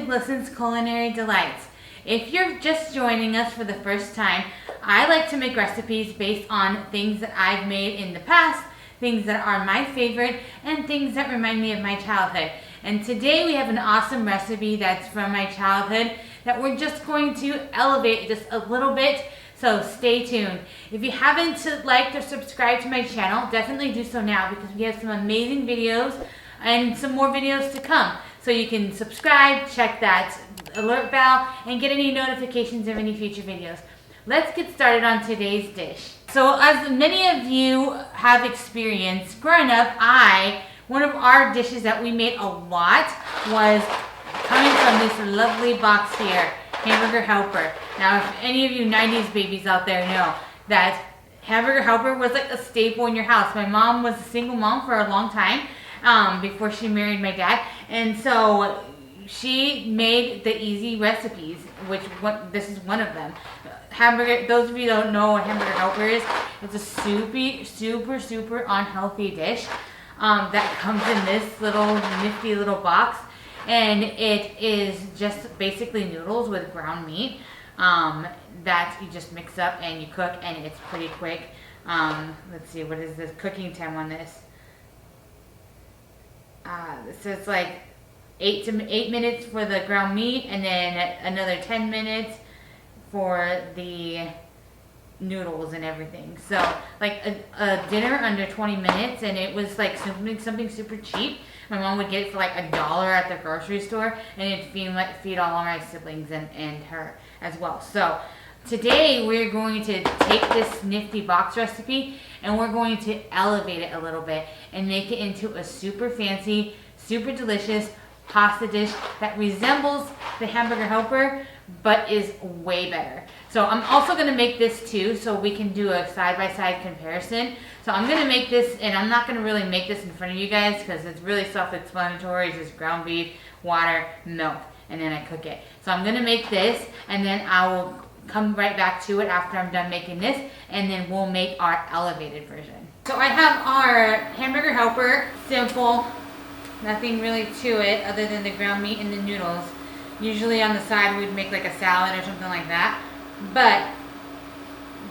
Glistens Culinary Delights. If you're just joining us for the first time, I like to make recipes based on things that I've made in the past, things that are my favorite, and things that remind me of my childhood. And today we have an awesome recipe that's from my childhood that we're just going to elevate just a little bit, so stay tuned. If you haven't liked or subscribed to my channel, definitely do so now because we have some amazing videos and some more videos to come. So you can subscribe, check that alert bell, and get any notifications of any future videos. Let's get started on today's dish. So as many of you have experienced, growing up, one of our dishes that we made a lot was coming from this lovely box here, Hamburger Helper. Now, if any of you 90s babies out there know that Hamburger Helper was like a staple in your house. My mom was a single mom for a long time before she married my dad, and so she made the easy recipes, this is one of them. Hamburger, those of you who don't know what Hamburger Helper is, it's a super unhealthy dish that comes in this little nifty little box, and it is just basically noodles with ground meat that you just mix up and you cook, and it's pretty quick. Let's see, what is this cooking time on this? This is like 8 minutes for the ground meat, and then another 10 minutes for the noodles and everything. So like a dinner under 20 minutes, and it was like something super cheap. My mom would get it for like $1 at the grocery store, and it'd feed all of my siblings and her as well. So today we're going to take this nifty box recipe and we're going to elevate it a little bit and make it into a super fancy, super delicious pasta dish that resembles the Hamburger Helper but is way better. So I'm also going to make this too, so we can do a side-by-side comparison. So I'm going to make this, and I'm not going to really make this in front of you guys because it's really self-explanatory. It's just ground beef, water, milk, and then I cook it. So I'm going to make this, and then I will come right back to it after I'm done making this, and then we'll make our elevated version. So I have our Hamburger Helper, simple, nothing really to it other than the ground meat and the noodles. Usually on the side we'd make like a salad or something like that. But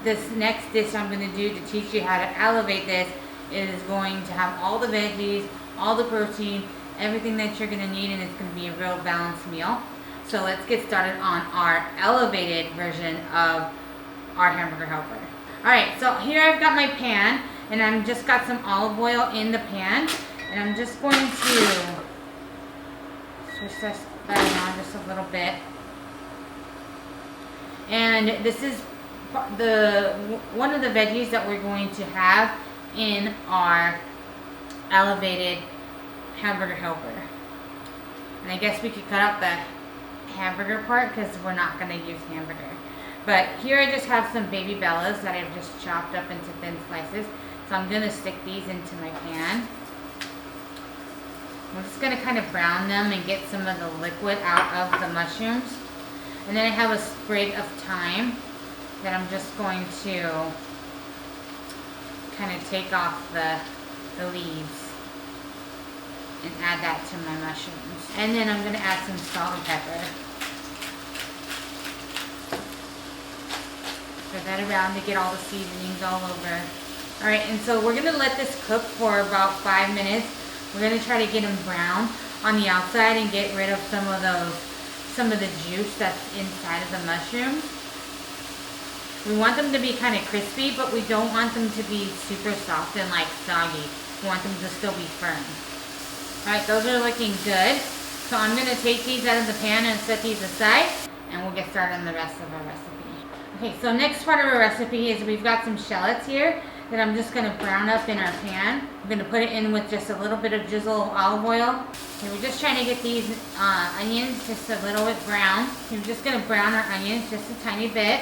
this next dish I'm going to do to teach you how to elevate this is going to have all the veggies, all the protein, everything that you're going to need, and it's going to be a real balanced meal. So let's get started on our elevated version of our Hamburger Helper. Alright, so here I've got my pan, and I've just got some olive oil in the pan, and I'm just going to switch that around just a little bit. And this is one of the veggies that we're going to have in our elevated Hamburger Helper. And I guess we could cut out the hamburger part because we're not going to use hamburger. But here I just have some baby bellas that I've just chopped up into thin slices. So I'm going to stick these into my pan. I'm just going to kind of brown them and get some of the liquid out of the mushrooms. And then I have a sprig of thyme that I'm just going to kind of take off the leaves and add that to my mushrooms. And then I'm going to add some salt and pepper. Spread that around to get all the seasonings all over. Alright, and so we're going to let this cook for about 5 minutes. We're going to try to get them brown on the outside and get rid of some of the juice that's inside of the mushrooms. We want them to be kind of crispy, but we don't want them to be super soft and like soggy. We want them to still be firm. Alright, those are looking good. So I'm going to take these out of the pan and set these aside, and we'll get started on the rest of our recipe. Okay, so next part of our recipe is we've got some shallots here that I'm just going to brown up in our pan. I'm going to put it in with just a little bit of drizzle of olive oil. Okay, we're just trying to get these onions just a little bit brown. We're just going to brown our onions just a tiny bit.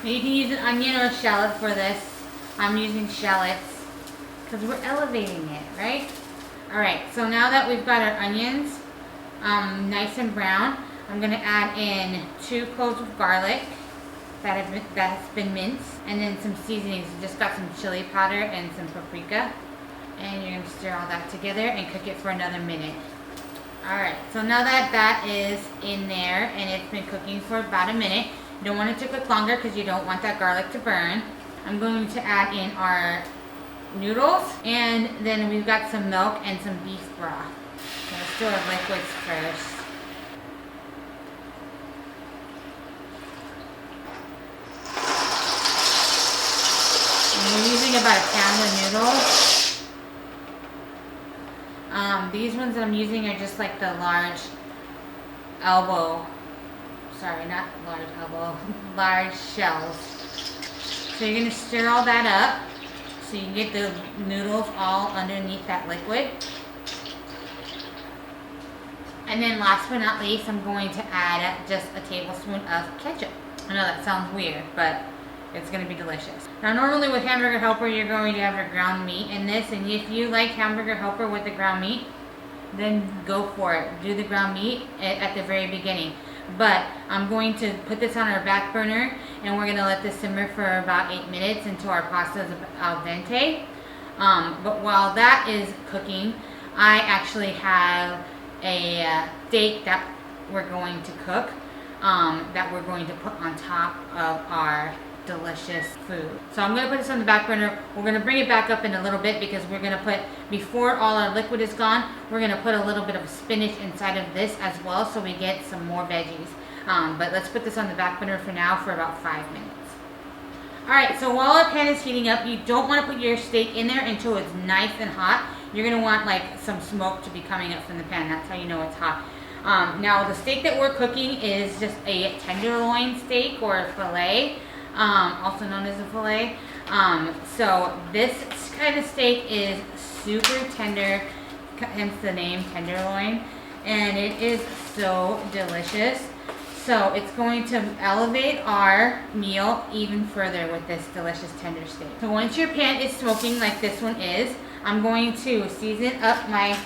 Now you can use an onion or a shallot for this. I'm using shallots because we're elevating it, right? Alright, so now that we've got our onions nice and brown, I'm going to add in 2 cloves of garlic that has been minced, and then some seasonings. We just got some chili powder and some paprika, and you're going to stir all that together and cook it for another minute. Alright, so now that that is in there and it's been cooking for about a minute, you don't want it to cook longer because you don't want that garlic to burn. I'm going to add in our noodles, and then we've got some milk and some beef broth. So let's do our liquids first. And we're using about a pound of noodles. These ones that I'm using are just like the large elbow, sorry, not large elbow, large shells. So you're going to stir all that up so you can get the noodles all underneath that liquid. And then last but not least, I'm going to add just a tablespoon of ketchup. I know that sounds weird, but it's going to be delicious. Now normally with Hamburger Helper, you're going to have your ground meat in this, and if you like Hamburger Helper with the ground meat, then go for it. Do the ground meat at the very beginning. But I'm going to put this on our back burner, and we're going to let this simmer for about 8 minutes until our pasta is al dente. But while that is cooking, I actually have a steak that we're going to cook, that we're going to put on top of our delicious food. So I'm going to put this on the back burner. We're going to bring it back up in a little bit because we're going to put, before all our liquid is gone, we're going to put a little bit of spinach inside of this as well so we get some more veggies. But let's put this on the back burner for now for about 5 minutes. Alright, so while our pan is heating up, you don't want to put your steak in there until it's nice and hot. You're going to want like some smoke to be coming up from the pan. That's how you know it's hot. Now the steak that we're cooking is just a tenderloin steak or a fillet. Also known as a fillet. So this kind of steak is super tender, hence the name tenderloin, and it is so delicious. So it's going to elevate our meal even further with this delicious tender steak. So once your pan is smoking like this one is, I'm going to season up my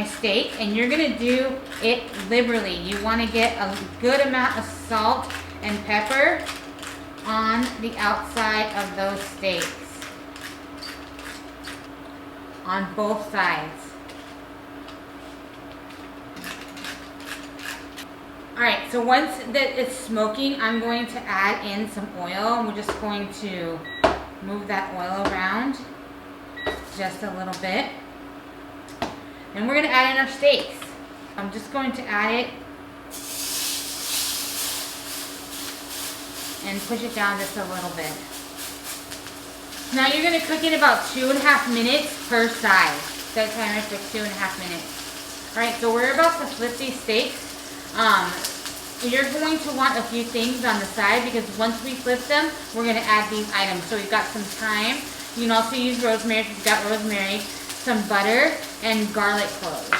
steak, and you're going to do it liberally. You want to get a good amount of salt and pepper on the outside of those steaks, on both sides. Alright, so once that it's smoking, I'm going to add in some oil, and we're just going to move that oil around just a little bit. And we're going to add in our steaks. I'm just going to add it and push it down just a little bit. Now you're going to cook it about 2.5 minutes per side. Set timer for 2.5 minutes. Alright, so we're about to flip these steaks. You're going to want a few things on the side because once we flip them, we're going to add these items. So we've got some thyme. You can also use rosemary if you've got rosemary, some butter, and garlic cloves.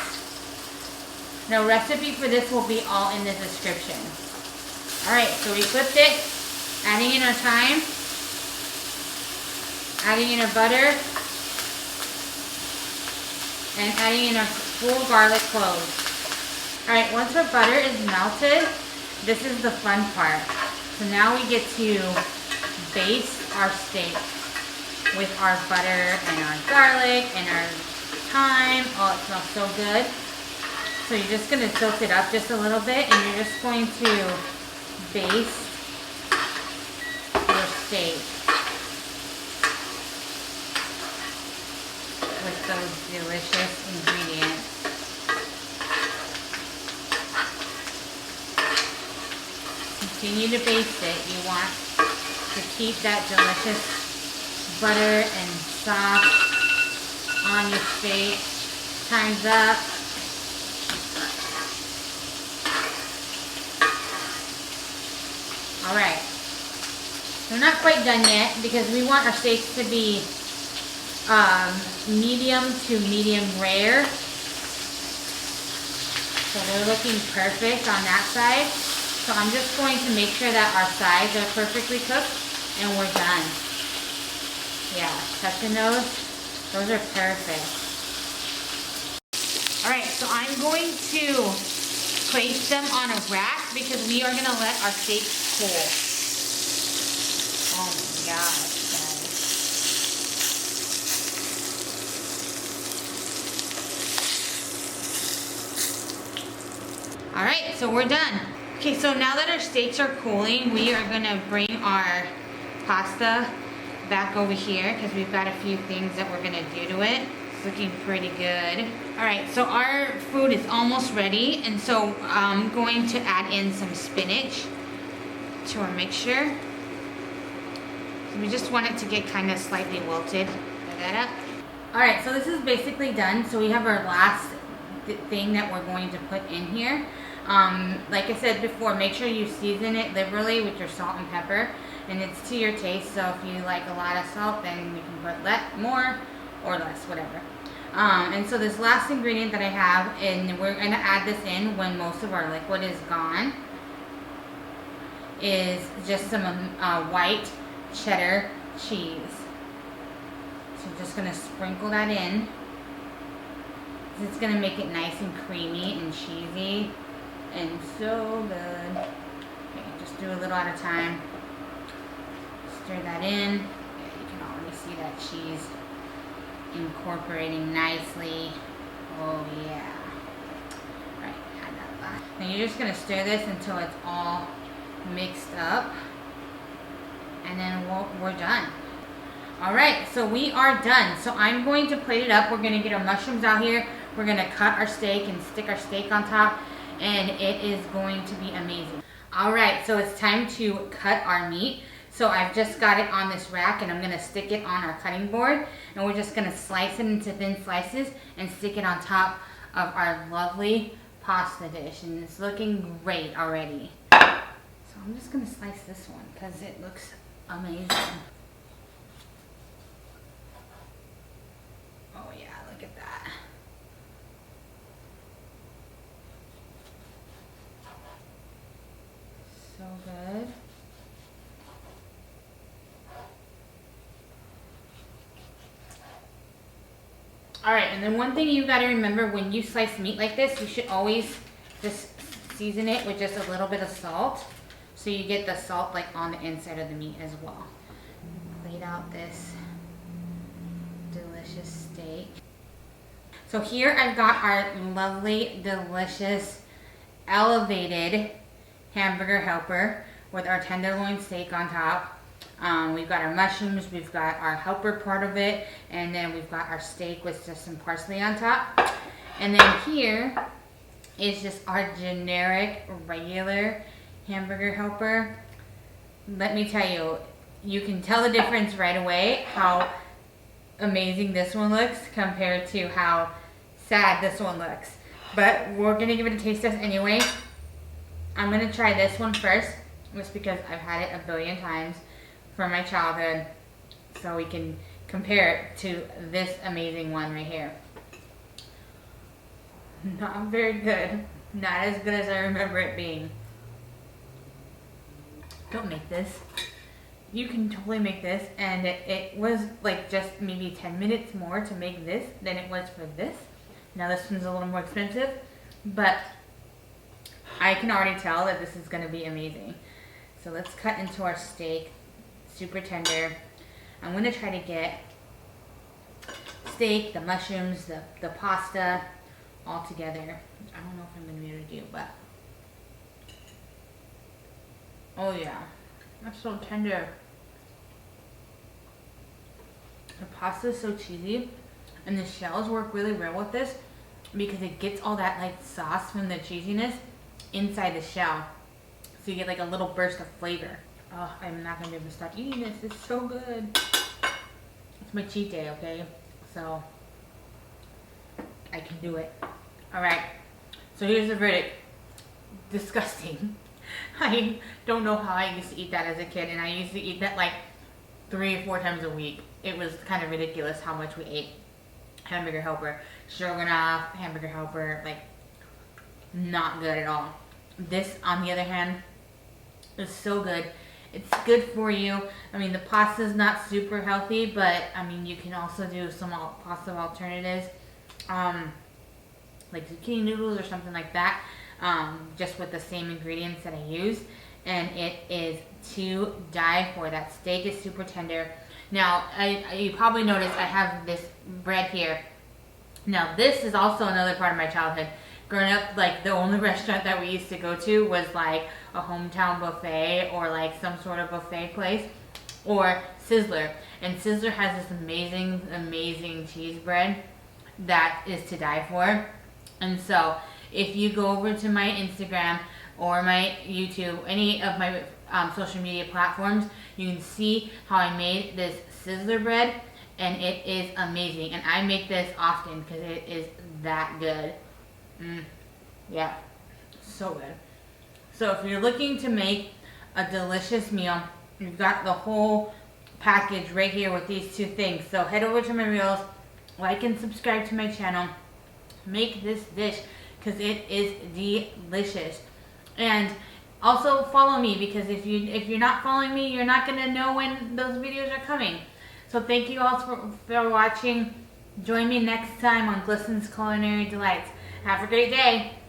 Now recipe for this will be all in the description. Alright, so we flipped it. Adding in our thyme, adding in our butter, and adding in our full garlic cloves. Alright, once our butter is melted, this is the fun part. So now we get to baste our steak with our butter and our garlic and our thyme. Oh, it smells so good. So you're just going to tilt it up just a little bit, and you're just going to baste your steak with those delicious ingredients. Continue to baste it. You want to keep that delicious butter and sauce on your steak. Time's up. Alright. We're not quite done yet because we want our steaks to be medium to medium rare. So they're looking perfect on that side. So I'm just going to make sure that our sides are perfectly cooked and we're done. Yeah, touching those are perfect. Alright, so I'm going to place them on a rack because we are going to let our steak cool. Oh my gosh, guys. All right, so we're done. Okay, so now that our steaks are cooling, we are gonna bring our pasta back over here because we've got a few things that we're gonna do to it. It's looking pretty good. All right, so our food is almost ready, and so I'm going to add in some spinach to our mixture. So we just want it to get kind of slightly wilted. Put that up. All right, so this is basically done. So we have our last thing that we're going to put in here. Like I said before, make sure you season it liberally with your salt and pepper, and it's to your taste. So if you like a lot of salt, then you can put more or less, whatever. And so this last ingredient that I have, and we're gonna add this in when most of our liquid is gone, is just some white cheddar cheese. So I'm just gonna sprinkle that in. It's gonna make it nice and creamy and cheesy and so good. Okay, just do a little at a time. Stir that in. Yeah, you can already see that cheese incorporating nicely. Oh yeah. Right, add that back. Now you're just gonna stir this until it's all mixed up, and then we're done. All right, so we are done. So I'm going to plate it up. We're gonna get our mushrooms out here. We're gonna cut our steak and stick our steak on top, and it is going to be amazing. All right, so it's time to cut our meat. So I've just got it on this rack, and I'm gonna stick it on our cutting board, and we're just gonna slice it into thin slices and stick it on top of our lovely pasta dish, and it's looking great already. So I'm just gonna slice this one because it looks amazing. Oh yeah, look at that. So good. All right, and then one thing you gotta remember when you slice meat like this, you should always just season it with just a little bit of salt, so you get the salt like on the inside of the meat as well. Plate out this delicious steak. So here I've got our lovely, delicious, elevated hamburger helper with our tenderloin steak on top. We've got our mushrooms, we've got our helper part of it, and then we've got our steak with just some parsley on top. And then here is just our generic, regular hamburger helper. Let me tell you, you can tell the difference right away how amazing this one looks compared to how sad this one looks. But we're gonna give it a taste test anyway. I'm gonna try this one first, just because I've had it a billion times from my childhood, so we can compare it to this amazing one right here. Not very good. Not as good as I remember it being. Don't make this. You can totally make this, and it was like just maybe 10 minutes more to make this than it was for this. Now this one's a little more expensive, but I can already tell that this is gonna be amazing. So let's cut into our steak, super tender. I'm gonna try to get steak, the mushrooms, the pasta all together. I don't know if I'm gonna be able to do, but oh yeah, that's so tender. The pasta is so cheesy, and the shells work really well with this because it gets all that like sauce from the cheesiness inside the shell, so you get like a little burst of flavor. Oh, I'm not gonna be able to stop eating this. It's so good. It's my cheat day, okay? So I can do it. All right. So here's the verdict. Disgusting. I don't know how I used to eat that as a kid, and I used to eat that like 3 or 4 times a week. It was kind of ridiculous how much we ate hamburger helper, stroganoff, hamburger helper, like not good at all. This, on the other hand, is so good. It's good for you. I mean, the pasta is not super healthy, but I mean, you can also do some pasta alternatives, like zucchini noodles or something like that, just with the same ingredients that I use, and it is to die for. That steak is super tender. Now, you probably noticed I have this bread here. Now, this is also another part of my childhood. growing up, like the only restaurant that we used to go to was like a hometown buffet or like some sort of buffet place or Sizzler. And Sizzler has this amazing cheese bread that is to die for. And so if you go over to my Instagram or my YouTube, any of my social media platforms, you can see how I made this Sizzler bread, and it is amazing. And I make this often because it is that good. Yeah, so good. So if you're looking to make a delicious meal, you've got the whole package right here with these two things. So head over to my reels, like and subscribe to my channel. Make this dish because it is delicious. And also follow me, because if you're not following me, you're not gonna know when those videos are coming. So thank you all for watching. Join me next time on Glisten's Culinary Delights. Have a great day.